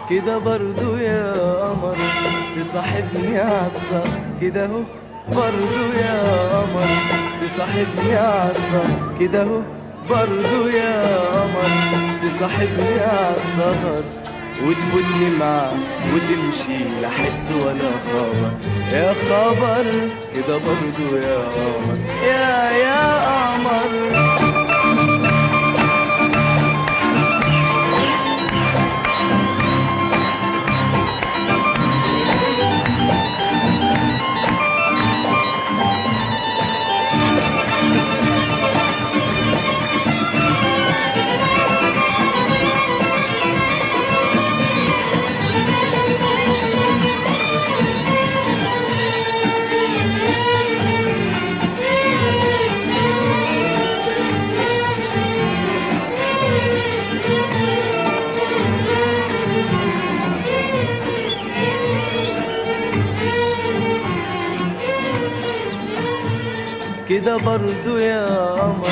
كده برضو يا قمر تصاحبني عالسهر، كده اهو برضو يا قمر تصاحبني عالسهر، كده اهو برضو يا قمر تصاحبني عالسهر، وتفوتني معاك وتمشي لا حس ولا خبر. يا خبر كده برضو يا قمر، يا قمر. كده برضو يا قمر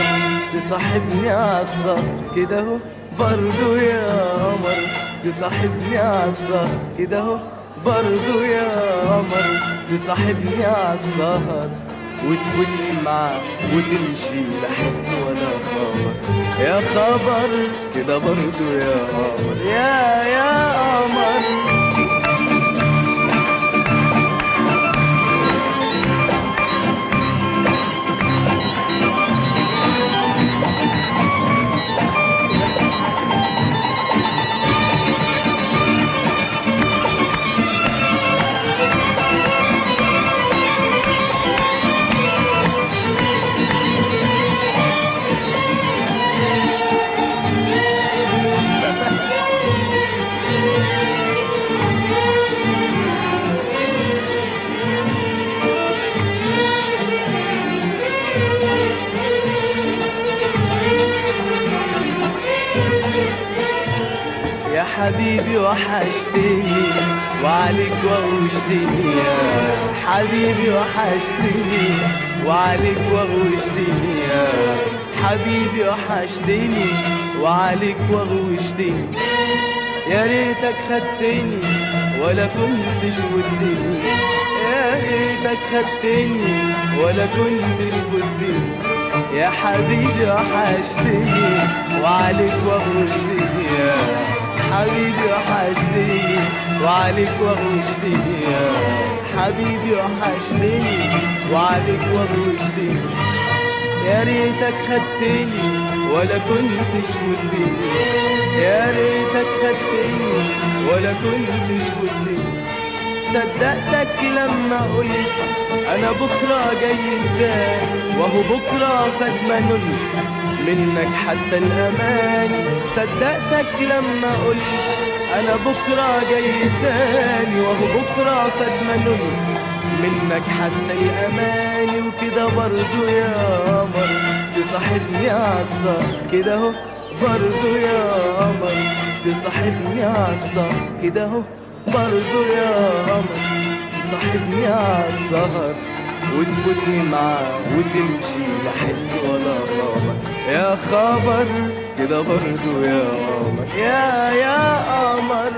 تصاحبني عالسهر، كده اهو برضو يا قمر تصاحبني عالسهر، كده اهو برضو يا قمر تصاحبني عالسهر، وتفوتني معاك وتمشي لا حس ولا خبر. يا خبر كده برضو يا قمر، يا قمر. يا حبيبي وحشتني وعليك وغوشتني، يا حبيبي وحشتني وعليك وغوشتني، يا حبيبي وحشتني وعليك وغوشتني. يا ريتك خدتني ولا كنتش فدتني، يا ريتك خدتني ولا كنتش فدتني. يا حبيبي وحشتني وعليك وغوشتني، يا حبيبي وحشتني وعليك وغوشتني، يا حبيبي وحشتني وعليك وغوشتني. يا ريتك خدتني ولا كنتش فدتني، يا ريتك خدتني ولا كنتش فدتني. صدقتك لما قلت انا بكره جاي تاني، وهو بكره فات ما نلت منك حتى الاماني. صدقتك لما قلت انا بكره جاي تاني، وهو بكره فات ما نلت منك حتى الاماني. وكده برضو يا قمر تصاحبني عالسهر، كده اهو برضو يا قمر تصاحبني عالسهر، كده اهو برضو يا قمر تصاحبني عالسهر، وتفوتني معاه وتمشي لا حس ولا خبر. يا خبر كده برضو يا قمر، يا قمر.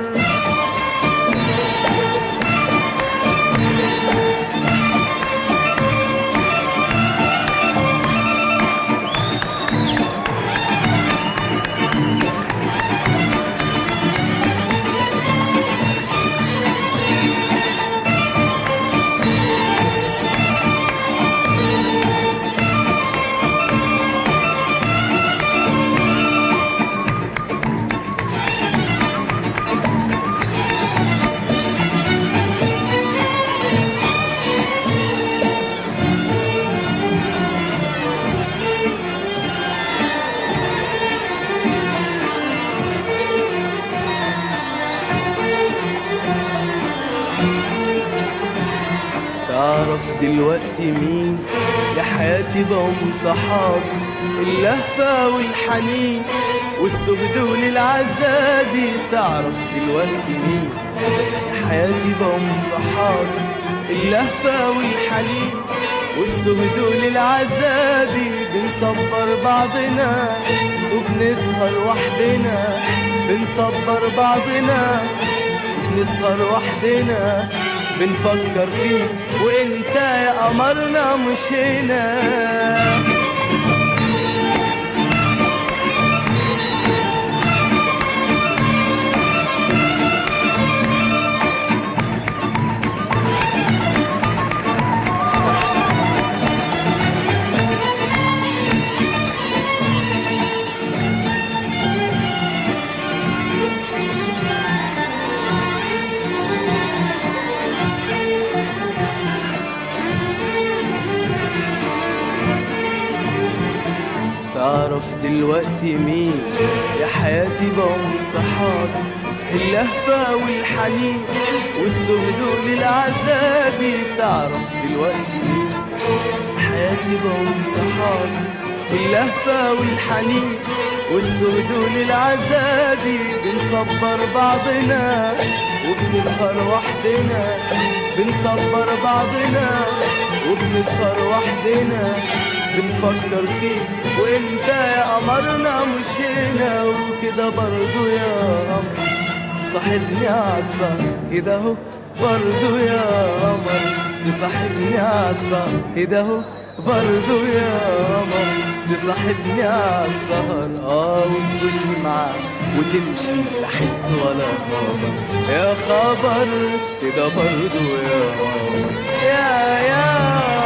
تعرف دلوقتي مين لحياتي بقوا صحابي، اللهفة والحنين والسجد والعذاب. تعرف دلوقتي مين لحياتي بقوا صحابي، اللهفة والحنين والسجد والعذاب. بنصبر بعضنا وبنسمع بنسهر وحدنا بنصبر بعضنا، بنسهر وحدنا بنفكر فيك وانت يا قمرنا مش هنا. تعرف دلوقتي مين يا حياتي بقوا صحابي، اللهفة والحنين والسهد للعذاب. تعرف دلوقتي مين حياتي بقوا صحابي، اللهفة والحنين والسهد للعذاب. بنصبر بعضنا وبنسهر وحدنا، بنصبر بعضنا وبنسهر وحدنا بنفكر فيك وانت يا قمرنا مش هنا. وكده برضو يا قمر صاحبني عالسهر، كده اهو برضو يا قمر تصاحبني عالسهر، كده اهو برضو يا قمر تصاحبني عالسهر. وتفوتني معاك وتمشي لا حس ولا خبر، يا خبر كده برضو يا قمر يا